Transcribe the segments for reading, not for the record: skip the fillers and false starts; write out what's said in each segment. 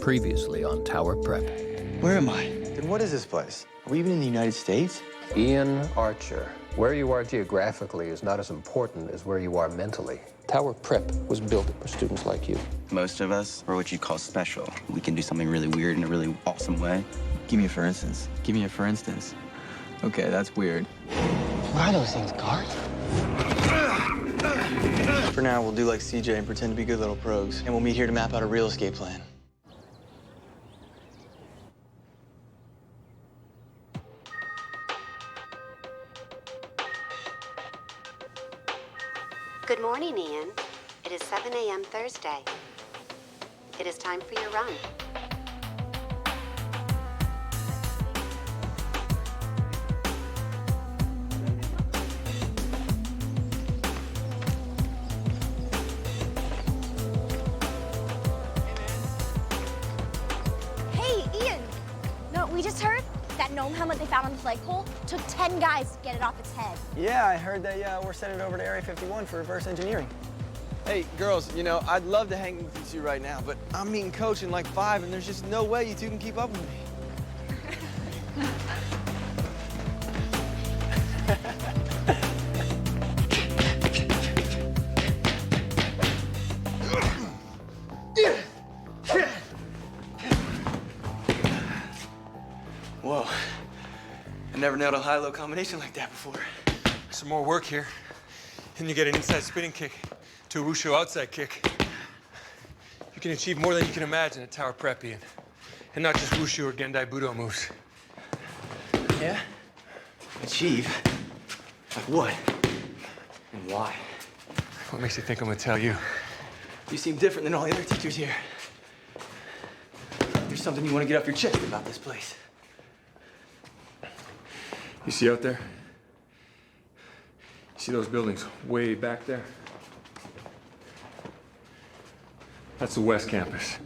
Previously on Tower Prep. Where am I? And what is this place? Are we even in the United States? Ian Archer. Where you are geographically is not as important as where you are mentally. Tower Prep was built for students like you. Most of us are what you call special. We can do something really weird in a really awesome way. Give me a for instance. Give me a for instance. Okay, that's weird. What are those things, guards? For now, we'll do like CJ and pretend to be good little progs. And we'll meet here to map out a real escape plan. Good morning, Ian. It is 7 a.m. Thursday. It is time for your run. Hey, Ian! No, we just heard that gnome helmet they found on the flagpole took 10 guys to get it off its head. Yeah, I heard we're sending it over to Area 51 for reverse engineering. Hey, girls, you know, I'd love to hang with you two right now, but I'm meeting Coach in like 5, and there's just no way you two can keep up with me. Whoa. I never nailed a high-low combination like that before. Some more work here, and you get an inside spinning kick to a wushu outside kick. You can achieve more than you can imagine at Tower Prep, Ian. And not just wushu or Gendai Budo moves. Yeah? Achieve? Like what? And why? What makes you think I'm gonna tell you? You seem different than all the other teachers here. There's something you want to get off your chest about this place. You see out there? You see those buildings way back there? That's the West Campus.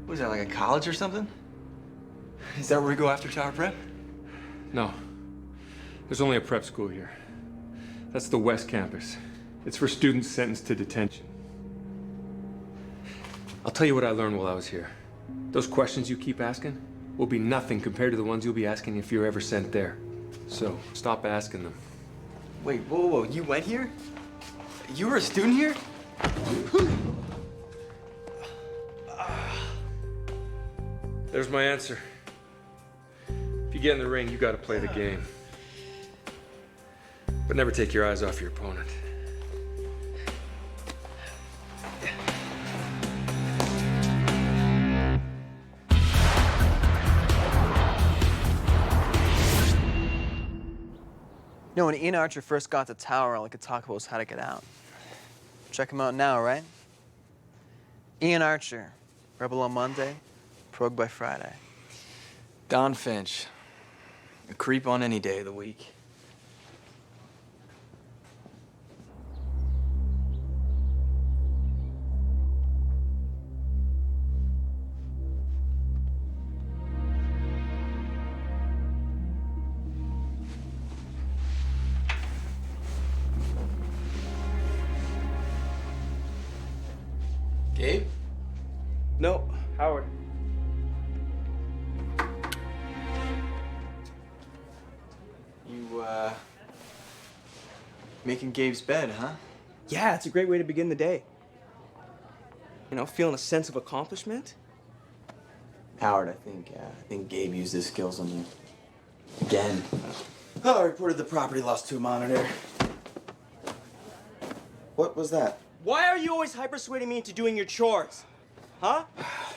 What is that, like a college or something? Is that where we go after Tower Prep? No. There's only a prep school here. That's the West Campus. It's for students sentenced to detention. I'll tell you what I learned while I was here. Those questions you keep asking will be nothing compared to the ones you'll be asking if you're ever sent there. So, stop asking them. Wait, whoa, whoa, you went here? You were a student here? There's my answer. If you get in the ring, you gotta play the game. But never take your eyes off your opponent. You know, when Ian Archer first got to Tower, all I could talk about was how to get out. Check him out now, right? Ian Archer, rebel on Monday, prog by Friday. Don Finch. A creep on any day of the week. Gabe? No, Howard. You, making Gabe's bed, huh? Yeah, it's a great way to begin the day. You know, feeling a sense of accomplishment. Howard, I think Gabe used his skills on you. Again. Oh, I reported the property loss to a monitor. What was that? Why are you always hyper-persuading me into doing your chores? Huh?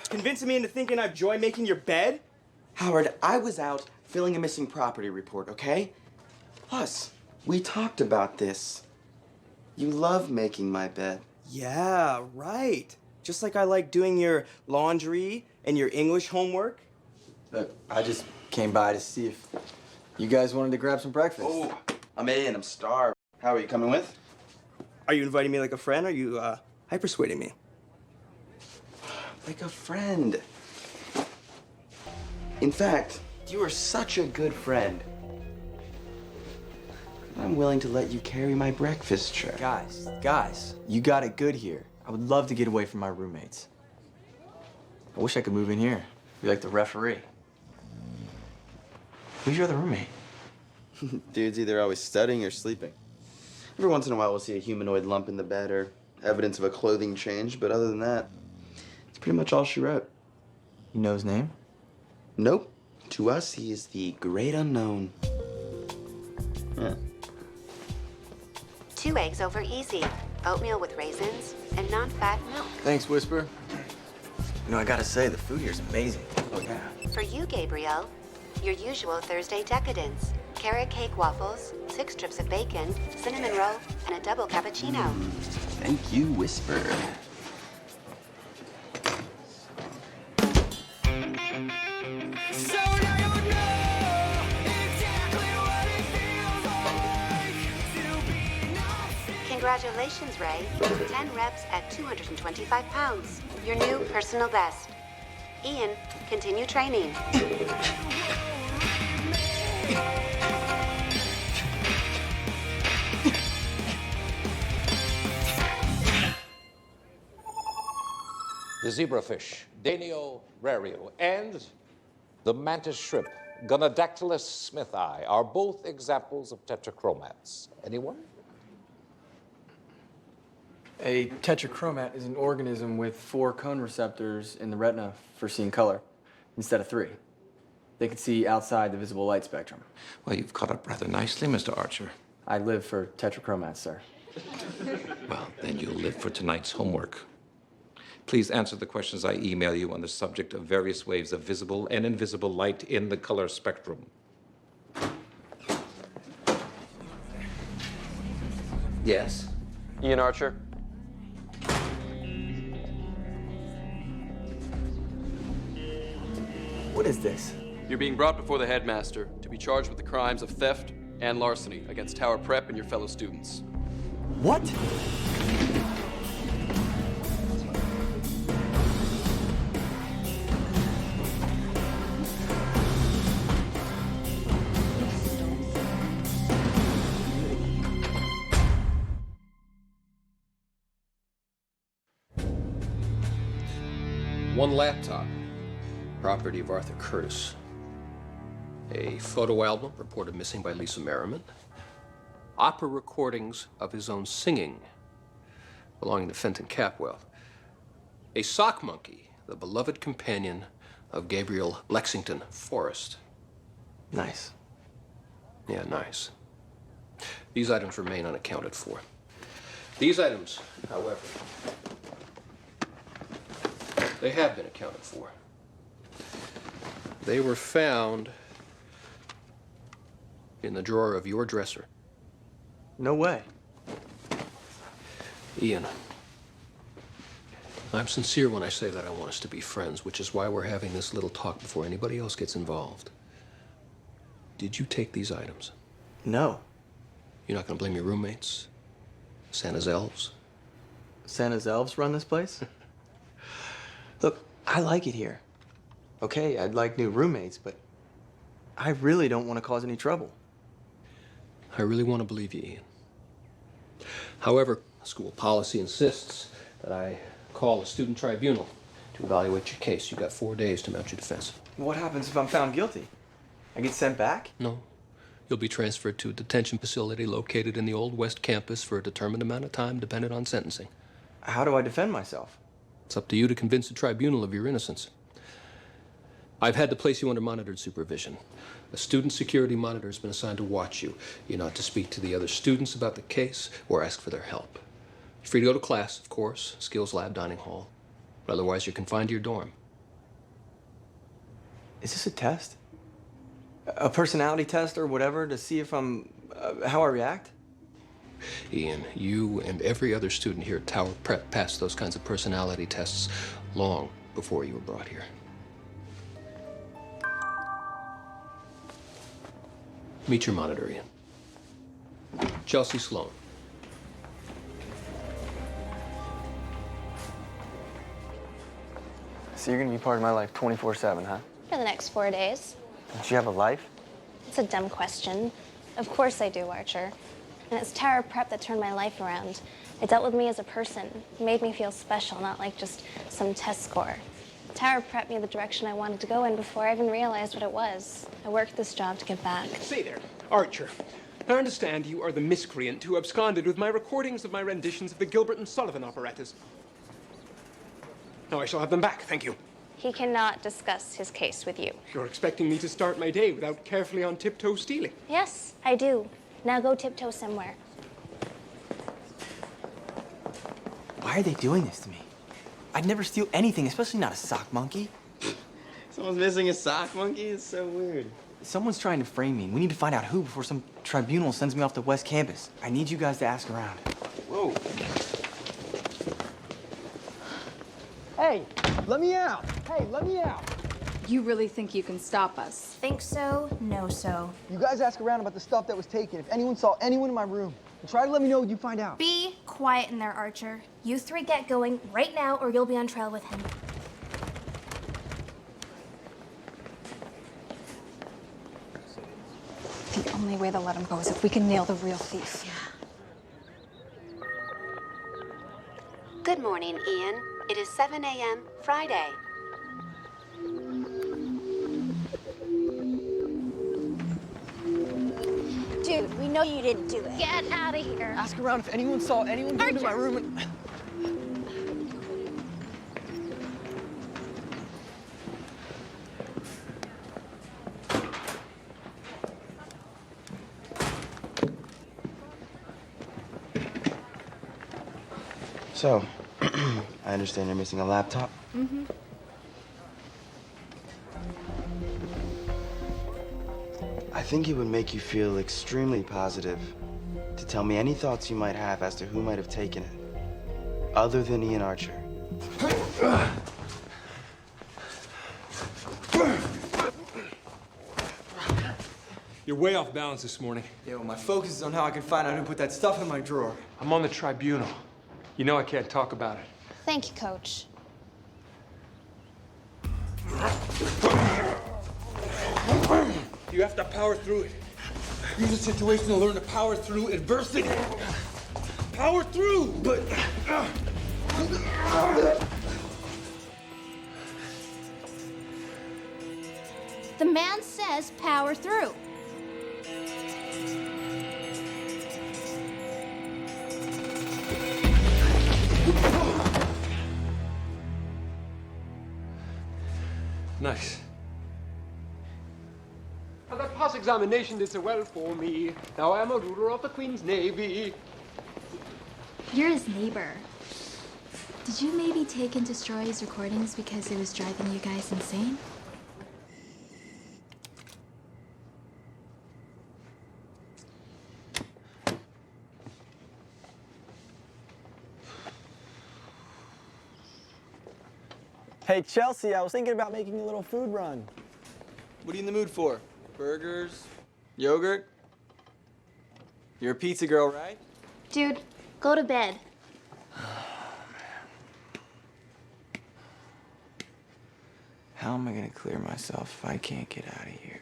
Convincing me into thinking I enjoy making your bed? Howard, I was out filling a missing property report, okay? Plus, we talked about this. You love making my bed. Yeah, right. Just like I like doing your laundry and your English homework. Look, I just came by to see if you guys wanted to grab some breakfast. Oh, I'm in. I'm starved. How are you coming with? Are you inviting me like a friend, or are you hyper-persuading me? Like a friend. In fact, you are such a good friend. I'm willing to let you carry my breakfast tray. Guys, you got it good here. I would love to get away from my roommates. I wish I could move in here. Be like the referee. Who's your other roommate? Dude's either always studying or sleeping. Every once in a while, we'll see a humanoid lump in the bed or evidence of a clothing change, but other than that, it's pretty much all she wrote. You know his name? Nope. To us, he is the great unknown. Yeah. 2 eggs over easy. Oatmeal with raisins and non-fat milk. Thanks, Whisper. You know, I gotta say, the food here's amazing. Oh, yeah. For you, Gabriel, your usual Thursday decadence. Carrot cake waffles, 6 strips of bacon, cinnamon roll, and a double cappuccino. Thank you, Whisper. Congratulations, Ray. 10 reps at 225 pounds. Your new personal best. Ian, continue training. The zebrafish, Danio rario, and the mantis shrimp, Gonadactylus smithi, are both examples of tetrachromats. Anyone? A tetrachromat is an organism with 4 cone receptors in the retina for seeing color instead of 3. They can see outside the visible light spectrum. Well, you've caught up rather nicely, Mr. Archer. I live for tetrachromats, sir. Well, then you'll live for tonight's homework. Please answer the questions I email you on the subject of various waves of visible and invisible light in the color spectrum. Yes? Ian Archer? What is this? You're being brought before the headmaster to be charged with the crimes of theft and larceny against Tower Prep and your fellow students. What? One laptop, property of Arthur Curtis. A photo album reported missing by Lisa Merriman. Opera recordings of his own singing belonging to Fenton Capwell. A sock monkey, the beloved companion of Gabriel Lexington Forrest. Nice. Yeah, nice. These items remain unaccounted for. These items, however, they have been accounted for. They were found in the drawer of your dresser. No way. Ian, I'm sincere when I say that I want us to be friends, which is why we're having this little talk before anybody else gets involved. Did you take these items? No. You're not going to blame your roommates? Santa's elves? Santa's elves run this place? Look, I like it here. Okay, I'd like new roommates, but I really don't want to cause any trouble. I really want to believe you, Ian. However, school policy insists that I call a student tribunal to evaluate your case. You've got 4 days to mount your defense. What happens if I'm found guilty? I get sent back? No. You'll be transferred to a detention facility located in the Old West campus for a determined amount of time, dependent on sentencing. How do I defend myself? It's up to you to convince the tribunal of your innocence. I've had to place you under monitored supervision. A student security monitor has been assigned to watch you. You're not to speak to the other students about the case or ask for their help. You're free to go to class, of course, skills lab, dining hall. Otherwise, you're confined to your dorm. Is this a test? A personality test or whatever to see if I'm, how I react? Ian, you and every other student here at Tower Prep passed those kinds of personality tests long before you were brought here. Meet your monitor, Ian. Chelsea Sloan. So you're gonna be part of my life 24/7, huh? For the next 4 days. Don't you have a life? It's a dumb question. Of course I do, Archer. And it's Tower Prep that turned my life around. It dealt with me as a person, made me feel special, not like just some test score. Tower prepped me the direction I wanted to go in before I even realized what it was. I worked this job to get back. Say there, Archer. I understand you are the miscreant who absconded with my recordings of my renditions of the Gilbert and Sullivan operettas. Now I shall have them back, thank you. He cannot discuss his case with you. You're expecting me to start my day without carefully on tiptoe stealing. Yes, I do. Now go tiptoe somewhere. Why are they doing this to me? I'd never steal anything, especially not a sock monkey. Someone's missing a sock monkey? It's so weird. Someone's trying to frame me. We need to find out who before some tribunal sends me off to West Campus. I need you guys to ask around. Whoa. Hey, let me out. Hey, let me out. You really think you can stop us? Think so, no so. You guys ask around about the stuff that was taken. If anyone saw anyone in my room, and try to let me know what you find out. Be quiet in there, Archer. You three get going right now or you'll be on trial with him. The only way they'll let him go is if we can nail the real thief. Good morning, Ian. It is 7 a.m. Friday. Dude, we know you didn't do it. Get out of here. Ask around if anyone saw anyone go into my room and... So, I understand you're missing a laptop? Mm-hmm. I think it would make you feel extremely positive to tell me any thoughts you might have as to who might have taken it, other than Ian Archer. You're way off balance this morning. Yeah, well, my focus is on how I can find out who put that stuff in my drawer. I'm on the tribunal. You know I can't talk about it. Thank you, Coach. You have to power through it. Use the situation to learn to power through adversity. Power through! But... The man says power through. Nice. And that past examination did so well for me. Now I am a ruler of the Queen's Navy. You're his neighbor. Did you maybe take and destroy his recordings because it was driving you guys insane? Hey, Chelsea, I was thinking about making a little food run. What are you in the mood for? Burgers? Yogurt? You're a pizza girl, right? Dude, go to bed. How am I gonna clear myself if I can't get out of here?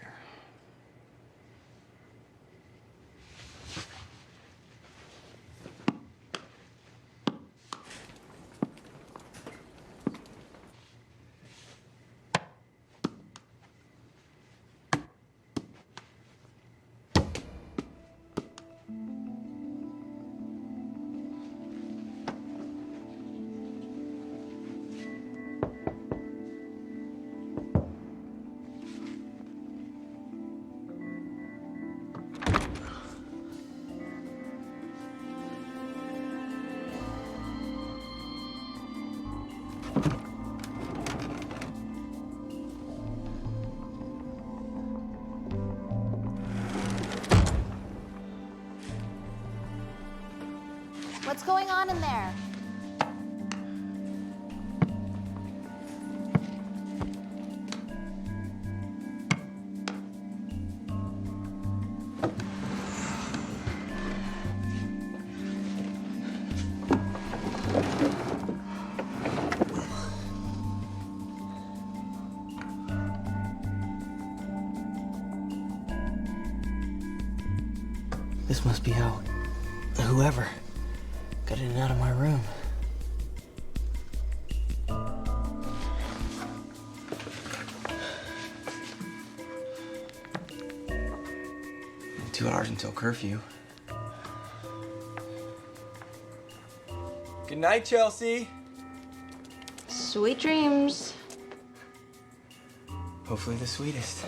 What's going on in there? This must be how whoever got in and out of my room. 2 hours until curfew. Good night, Chelsea. Sweet dreams. Hopefully the sweetest.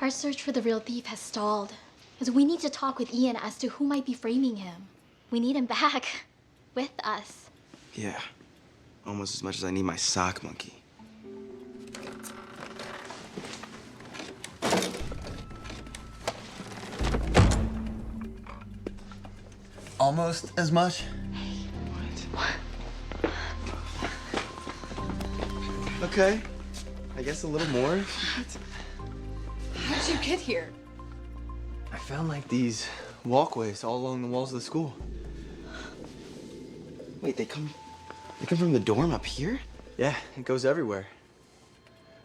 Our search for the real thief has stalled. Because we need to talk with Ian as to who might be framing him. We need him back. With us. Yeah. Almost as much as I need my sock monkey. Almost as much? Okay. I guess a little more. How did you get here? I found like these walkways all along the walls of the school. Wait, they come from the dorm up here? Yeah, it goes everywhere.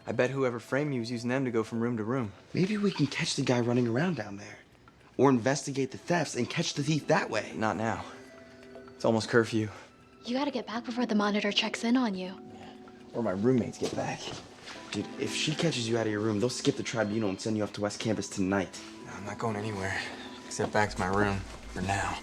I bet whoever framed you was using them to go from room to room. Maybe we can catch the guy running around down there. Or investigate the thefts and catch the thief that way. Not now. It's almost curfew. You gotta get back before the monitor checks in on you. Or my roommates get back. Dude, if she catches you out of your room, they'll skip the tribunal and send you off to West Campus tonight. No, I'm not going anywhere. Except back to my room. For now.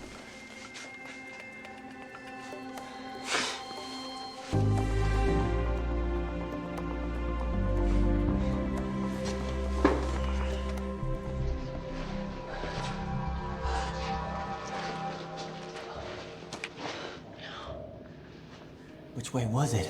Which way was it?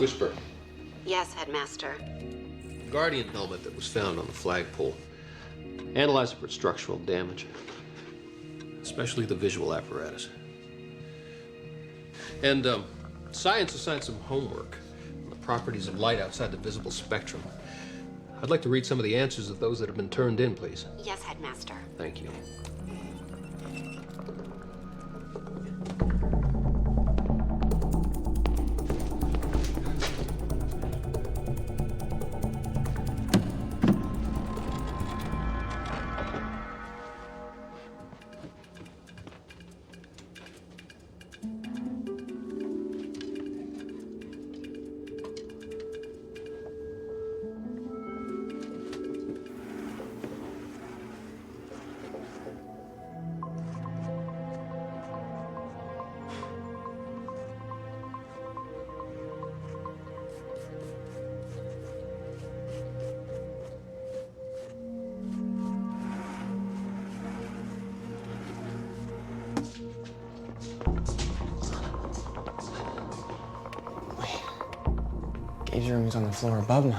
Whisper. Yes, Headmaster. The Guardian helmet that was found on the flagpole. Analyze it for structural damage, especially the visual apparatus. And science assigned some homework on the properties of light outside the visible spectrum. I'd like to read some of the answers of those that have been turned in, please. Yes, Headmaster. Thank you. Gabe's room is on the floor above mine.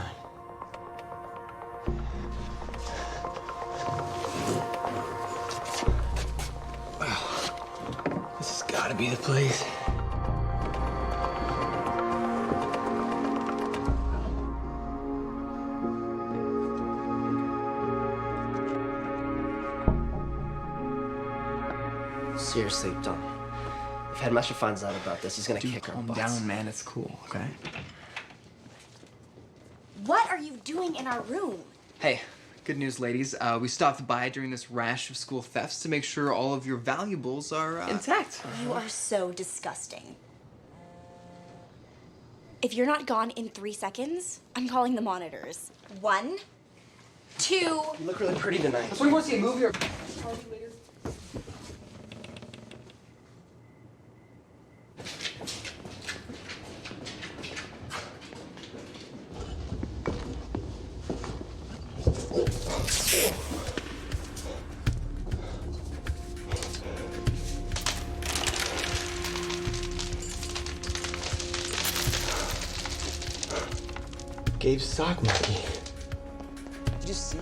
Wow. This has got to be the place. Seriously, don't. If Headmaster finds out about this, he's gonna kick our Calm butts. down, man. It's cool, okay? What are you doing in our room? Hey, good news, ladies. We stopped by during this rash of school thefts to make sure all of your valuables are intact. You are so disgusting. If you're not gone in 3 seconds, I'm calling the monitors. 1, 2. You look really pretty tonight. That's why you want to see a movie or... Gabe's sock monkey. Did you see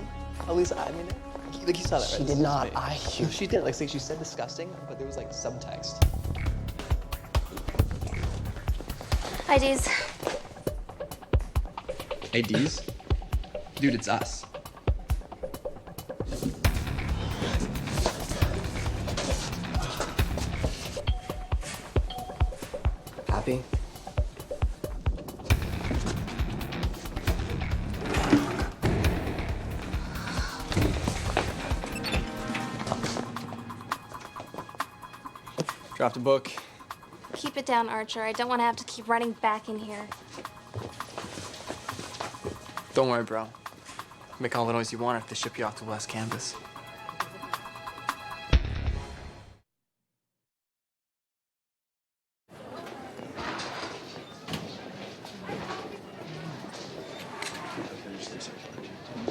how Lisa eyed me there? Like, you saw that, right? She did not eye you. She did. Like, she said disgusting, but there was, like, subtext. IDs. ADs? Dude, it's us. Happy? Dropped a book. Keep it down, Archer. I don't want to have to keep running back in here. Don't worry, bro. Make all the noise you want if they ship you off to West Campus.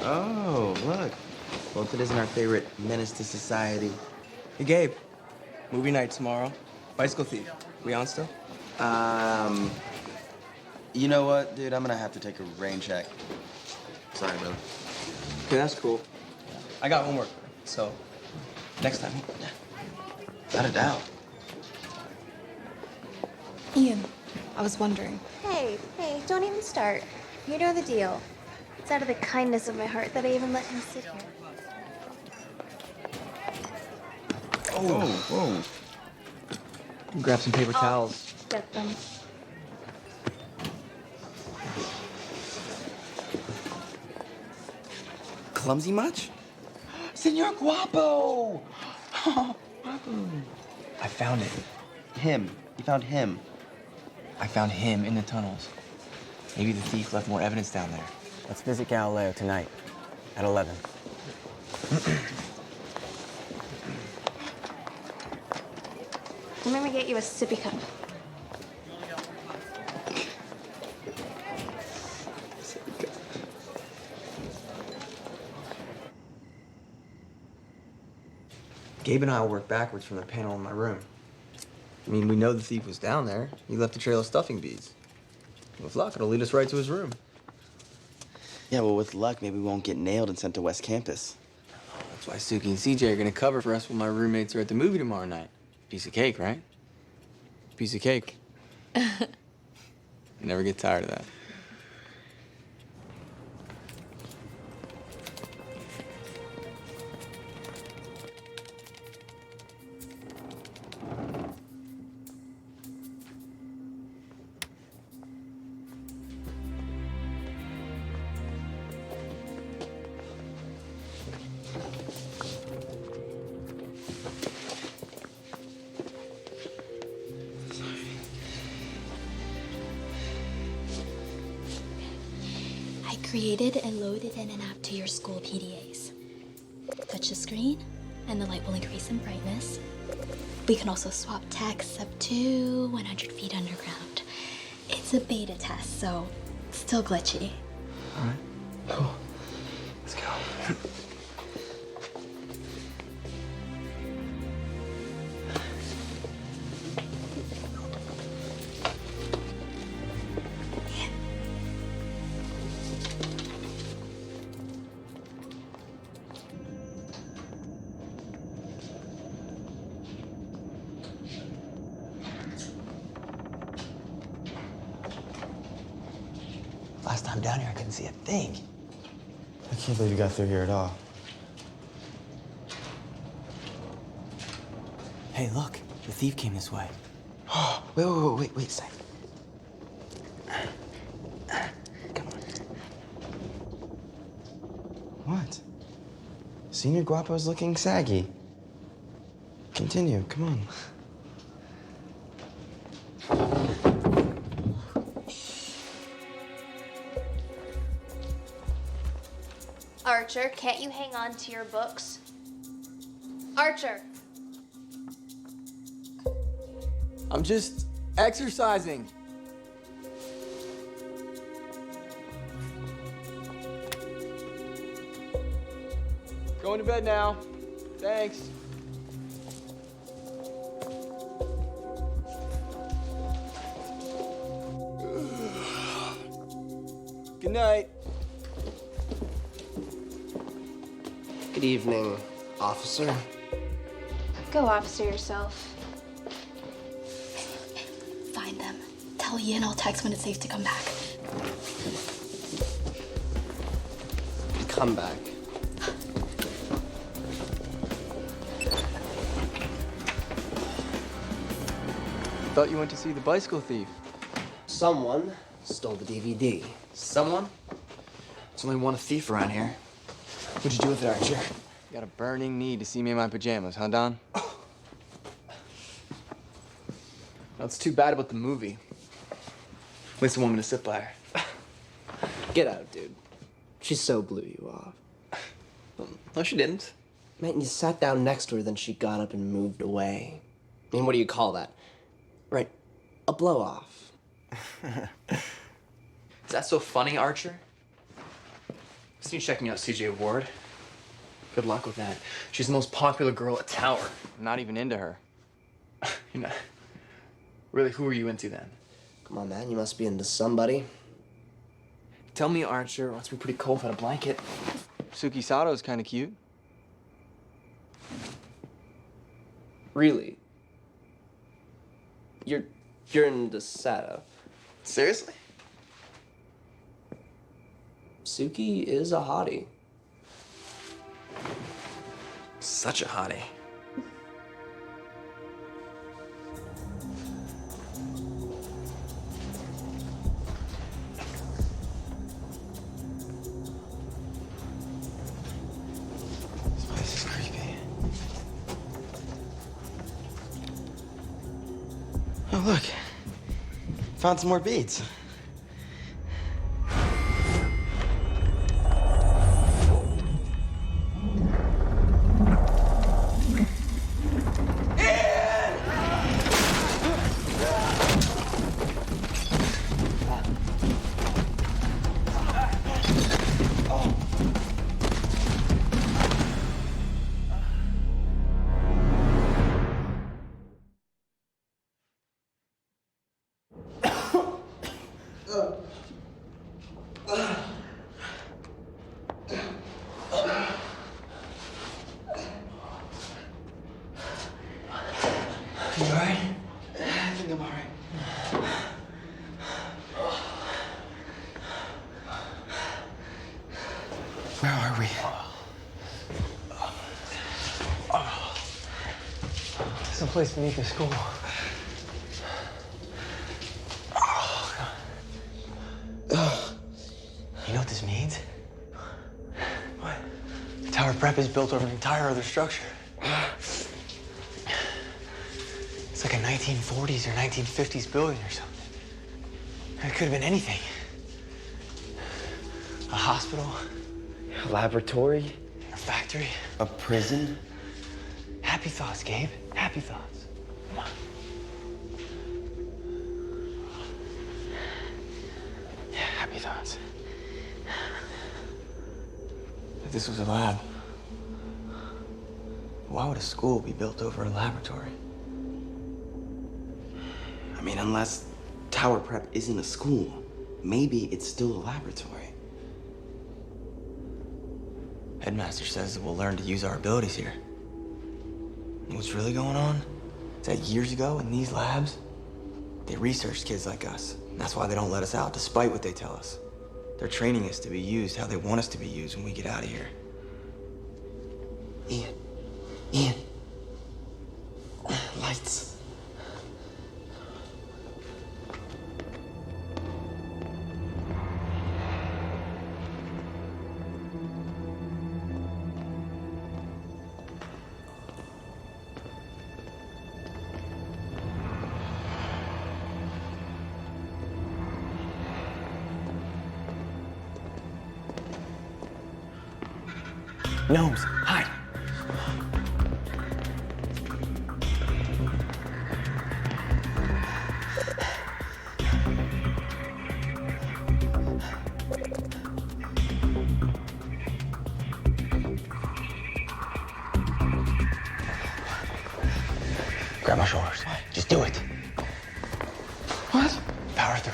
Oh, look. Well, if it isn't our favorite menace to society. Hey, Gabe. Movie night tomorrow. Bicycle Thief. We on still? You know what, dude? I'm gonna have to take a rain check. Sorry, brother. Okay, that's cool. I got homework, so next time. Without a doubt. Ian, I was wondering. Hey, don't even start. You know the deal. It's out of the kindness of my heart that I even let him sit here. Oh, whoa. Grab some paper towels. Get them. Clumsy much? Senor Guapo! Oh, Guapo. I found it. Him. You found him. I found him in the tunnels. Maybe the thief left more evidence down there. Let's visit Galileo tonight at 11. Let me get you a sippy cup. Gabe and I will work backwards from the panel in my room. I mean, we know the thief was down there. He left a trail of stuffing beads. With luck, it'll lead us right to his room. Yeah, well, with luck, maybe we won't get nailed and sent to West Campus. That's why Suki and CJ are gonna cover for us when my roommates are at the movie tomorrow night. Piece of cake, right? Piece of cake. Never get tired of that. I created and loaded in an app to your school PDAs. Touch the screen, and the light will increase in brightness. We can also swap texts up to 100 feet underground. It's a beta test, so still glitchy. All right, cool. Let's go. Last time down here, I couldn't see a thing. I can't believe you got through here at all. Hey, look, the thief came this way. Wait a sec. Come on. What? Senior Guapo's looking saggy. Continue, come on. Archer, can't you hang on to your books? Archer! I'm just exercising. Going to bed now. Thanks. Good night. Good evening, officer. Go officer yourself. Find them. Tell Ian I'll text when it's safe to come back. Come back. Thought you went to see the bicycle thief. Someone stole the DVD. Someone? There's only one thief around here. What'd you do with it, Archer? You got a burning need to see me in my pajamas, huh, Don? That's too bad about the movie. Lisa wanted me to sit by her. Get out, dude. She so blew you off. No, she didn't. Man, you sat down next to her, then she got up and moved away. I mean, what do you call that? Right, a blow-off. Is that so funny, Archer? See you checking out CJ Ward. Good luck with that. She's the most popular girl at Tower. I'm not even into her. You know, really, who are you into then? Come on, man, you must be into somebody. Tell me, Archer, it must be pretty cold without a blanket. Suki Sato's kind of cute. Really? You're into Sato. Seriously? Suki is a hottie. Such a hottie. This place is creepy. Oh, look. Found some more beads. You all right? I think I'm all right. Where are we? Someplace beneath the school. You know what this means? What? Tower Prep is built over an entire other structure. It's like a 1940s or 1950s building or something. It could have been anything. A hospital. A laboratory. A factory. A prison. Happy thoughts, Gabe. Happy thoughts. Come on. Yeah, happy thoughts. If this was a lab, why would a school be built over a laboratory? I mean, unless Tower Prep isn't a school, maybe it's still a laboratory. Headmaster says that we'll learn to use our abilities here. What's really going on is that years ago in these labs, they researched kids like us. And that's why they don't let us out, despite what they tell us. They're training us to be used how they want us to be used when we get out of here. Ian. Lights. Gnomes, hide. Grab my shoulders. Just do it. What? Power through.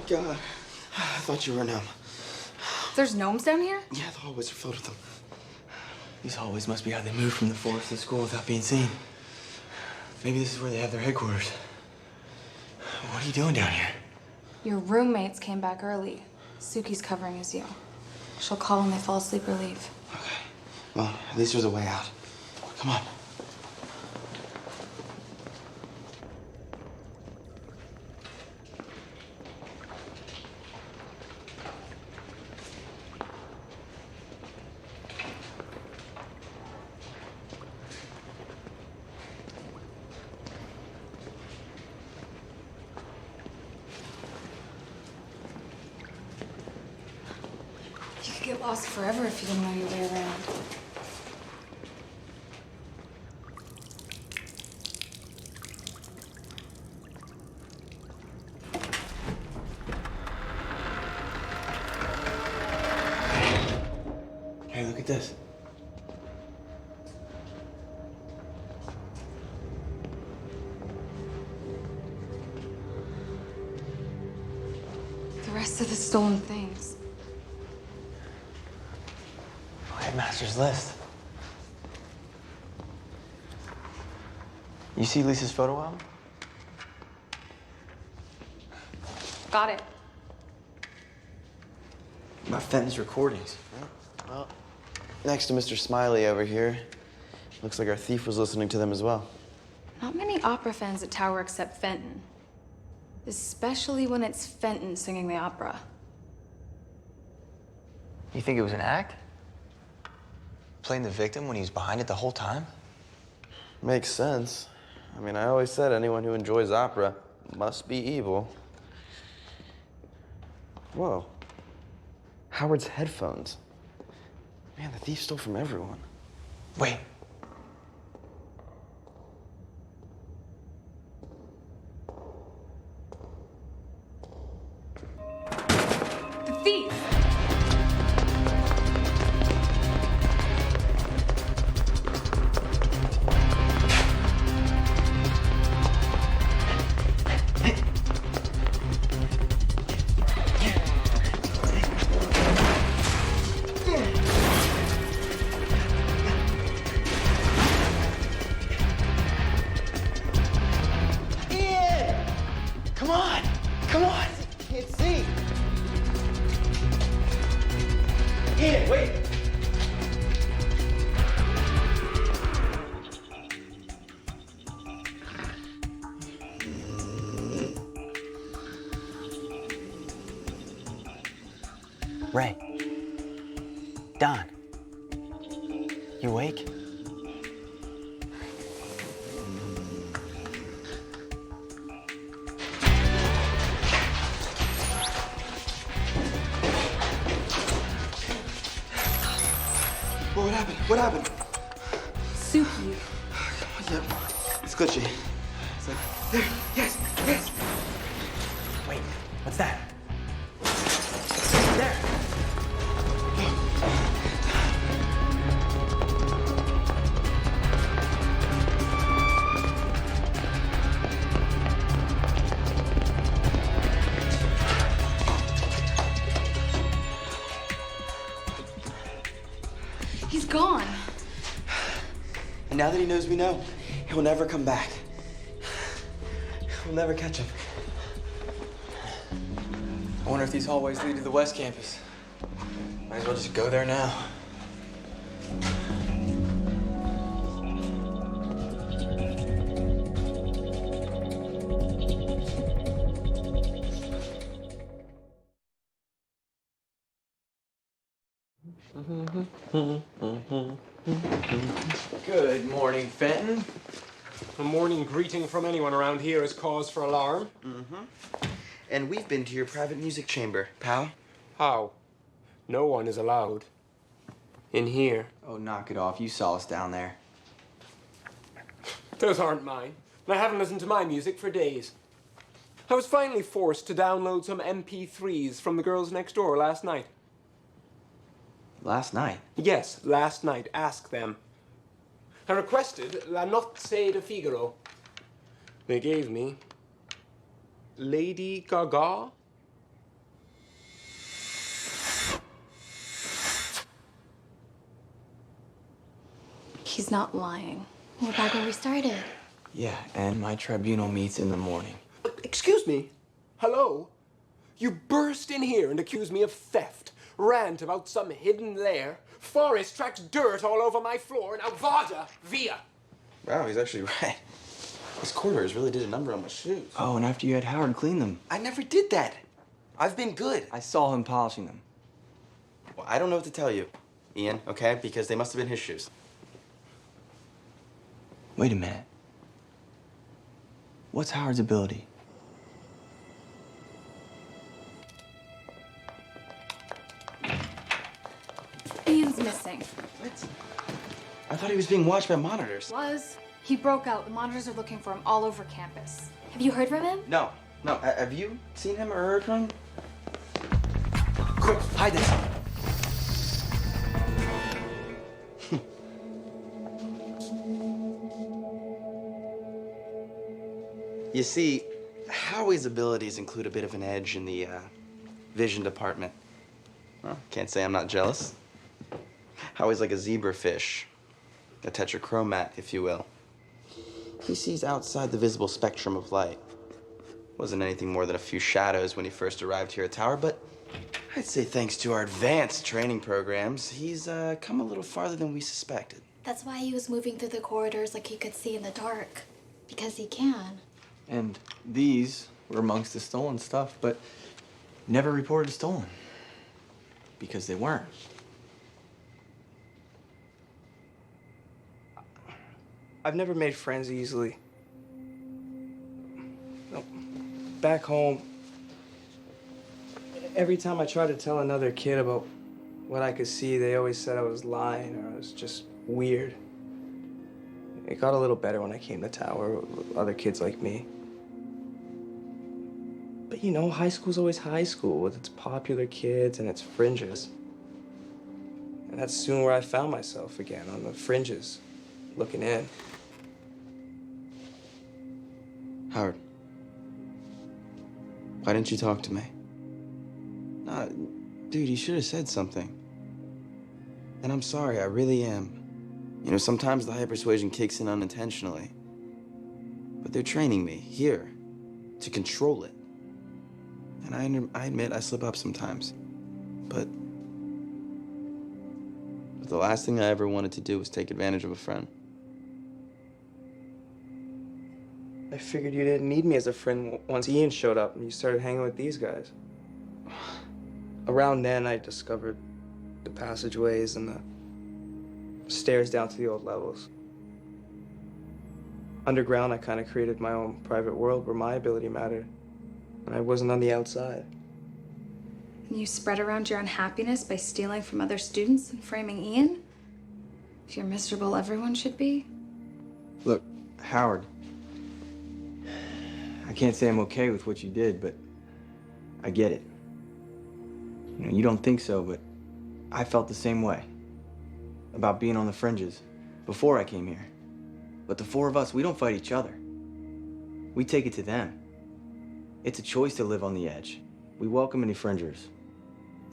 God. I thought you were a gnome. There's gnomes down here? Yeah, the hallways are filled with them. These hallways must be how they moved from the forest to school without being seen. Maybe this is where they have their headquarters. What are you doing down here? Your roommates came back early. Suki's covering as you. She'll call when they fall asleep or leave. Well, at least there's a way out. Come on. You could get lost forever if you didn't know your way around. Hey, look at this. The rest of the stolen things. Headmaster's list. You see Lisa's photo album? Got it. About Fenton's recordings. Well, next to Mr. Smiley over here, looks like our thief was listening to them as well. Not many opera fans at Tower except Fenton. Especially when it's Fenton singing the opera. You think it was an act? Playing the victim when he was behind it the whole time? Makes sense. I mean, I always said anyone who enjoys opera must be evil. Whoa. Howard's headphones. Man, the thief stole from everyone. Wait. The thief! Come on! Come on! Can't see. Ian, wait! Ray. Don. You awake? What happened? What happened? Suki. Yep. It's glitchy. It's like, there. Yes. Yes. Wait, what's that? There! He's gone. And now that he knows we know, he'll never come back. We'll never catch him. I wonder if these hallways lead to the West Campus. Might as well just go there now. Good morning, Fenton. A morning greeting from anyone around here is cause for alarm. And we've been to your private music chamber, pal. How? No one is allowed. In here. Oh, knock it off. You saw us down there. Those aren't mine. And I haven't listened to my music for days. I was finally forced to download some MP3s from the girls next door last night. Last night? Yes, last night. Ask them. I requested La Nozze de Figaro. They gave me Lady Gaga He's not lying. We're back where we started. Yeah, and my tribunal meets in the morning. Excuse me? Hello? You burst in here and accuse me of theft, rant about some hidden lair, Forrest tracks dirt all over my floor, now vada via. Wow, he's actually right. His corduroys really did a number on my shoes. Oh, and after you had Howard clean them. I never did that. I've been good. I saw him polishing them. Well, I don't know what to tell you, Ian, okay? Because they must have been his shoes. Wait a minute. What's Howard's ability? Ian's missing. What? I thought he was being watched by monitors. Was. He broke out. The monitors are looking for him all over campus. Have you heard from him? No. Have you seen him or heard from him? Quick, hide this. You see, Howie's abilities include a bit of an edge in the vision department. Well, can't say I'm not jealous. Howie's like a zebrafish, a tetrachromat, if you will. He sees outside the visible spectrum of light. Wasn't anything more than a few shadows when he first arrived here at Tower, but I'd say thanks to our advanced training programs, he's come a little farther than we suspected. That's why he was moving through the corridors like he could see in the dark. Because he can. And these were amongst the stolen stuff, but never reported stolen. Because they weren't. I've never made friends easily. No, back home, every time I tried to tell another kid about what I could see, they always said I was lying or I was just weird. It got a little better when I came to Tower with other kids like me. But you know, high school's always high school with its popular kids and its fringes. And that's soon where I found myself again, on the fringes, looking in. Howard, why didn't you talk to me? Nah, dude, you should have said something. And I'm sorry, I really am. You know, sometimes the hypersuasion kicks in unintentionally. But they're training me, here, to control it. And I admit I slip up sometimes. But the last thing I ever wanted to do was take advantage of a friend. I figured you didn't need me as a friend once Ian showed up and you started hanging with these guys. Around then, I discovered the passageways and the stairs down to the old levels. Underground, I kind of created my own private world where my ability mattered, and I wasn't on the outside. And you spread around your unhappiness by stealing from other students and framing Ian? If you're miserable, everyone should be. Look, Howard, I can't say I'm okay with what you did, but I get it. You know, you don't think so, but I felt the same way about being on the fringes before I came here. But the four of us, we don't fight each other. We take it to them. It's a choice to live on the edge. We welcome any fringers,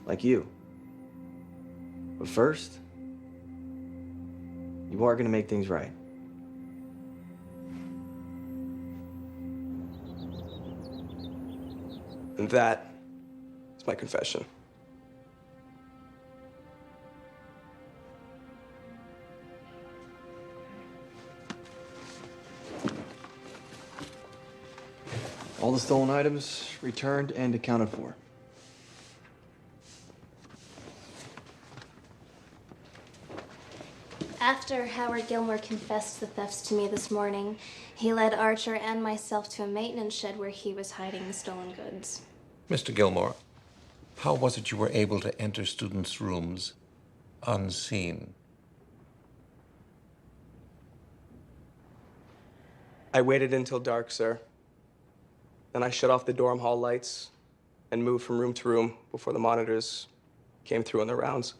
like you. But first, you are gonna make things right. And that is my confession. All the stolen items returned and accounted for. After Howard Gilmore confessed the thefts to me this morning, he led Archer and myself to a maintenance shed where he was hiding the stolen goods. Mr. Gilmore, how was it you were able to enter students' rooms unseen? I waited until dark, sir. Then I shut off the dorm hall lights and moved from room to room before the monitors came through on their rounds.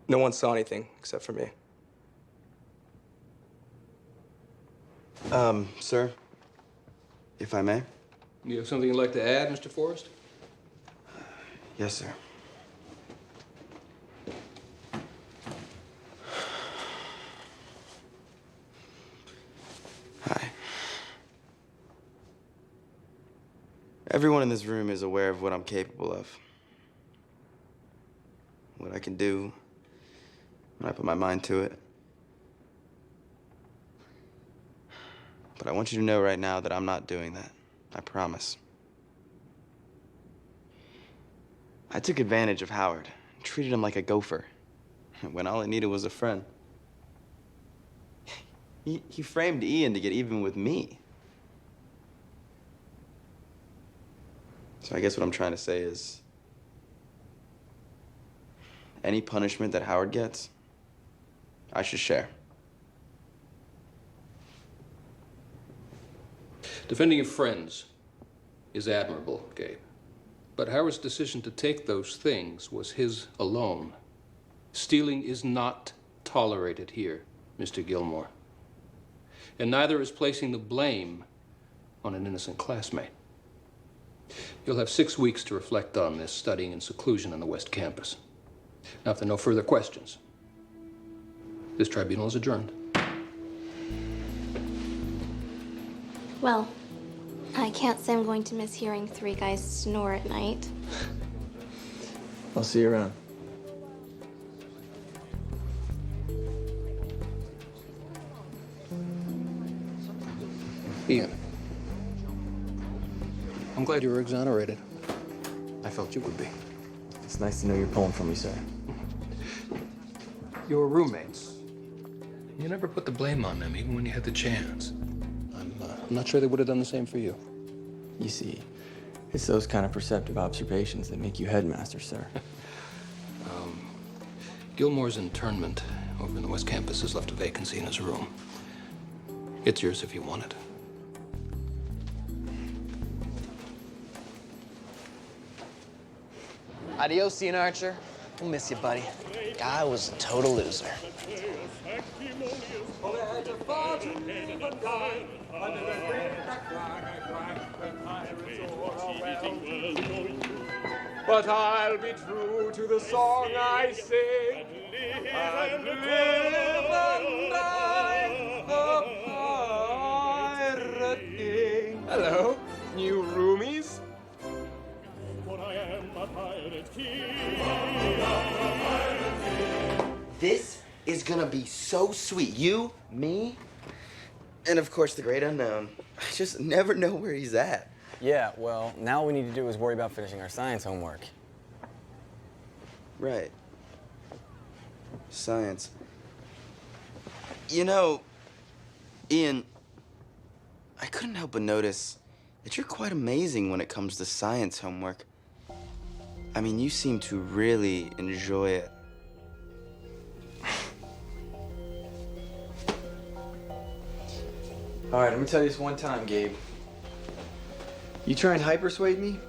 No one saw anything except for me. Sir, if I may? You have something you'd like to add, Mr. Forrest? Yes, sir. Everyone in this room is aware of what I'm capable of. What I can do when I put my mind to it. But I want you to know right now that I'm not doing that. I promise. I took advantage of Howard and treated him like a gopher when all I needed was a friend. He framed Ian to get even with me. So I guess what I'm trying to say is, any punishment that Howard gets, I should share. Defending your friends is admirable, Gabe. But Howard's decision to take those things was his alone. Stealing is not tolerated here, Mr. Gilmore. And neither is placing the blame on an innocent classmate. You'll have 6 weeks to reflect on this, studying in seclusion on the West Campus. Now, if there are no further questions, this tribunal is adjourned. Well, I can't say I'm going to miss hearing three guys snore at night. I'll see you around. Ian, I'm glad you were exonerated. I felt you would be. It's nice to know you're pulling for me, sir. Your roommates. You never put the blame on them, even when you had the chance. I'm not sure they would have done the same for you. You see, it's those kind of perceptive observations that make you headmaster, sir. Gilmore's internment over in the West Campus has left a vacancy in his room. It's yours if you want it. Adios, Ian Archer. We'll miss you, buddy. I was a total loser. But I'll be true to the song I sing and live and die a pirating. Hello, new roomies. This is gonna be so sweet. You, me, and of course the great unknown. I just never know where he's at. Yeah, well, now all we need to do is worry about finishing our science homework. Right. Science. You know, Ian, I couldn't help but notice that you're quite amazing when it comes to science homework. I mean, you seem to really enjoy it. All right, let me tell you this one time, Gabe. You try and hypersuade me,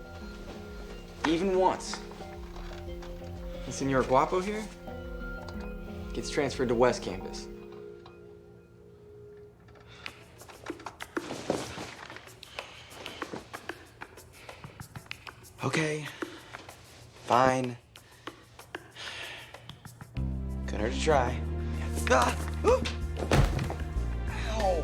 even once, and Senor Guapo here gets transferred to West Campus. Okay, fine. Couldn't hurt to try. Ah! Ooh! Ow!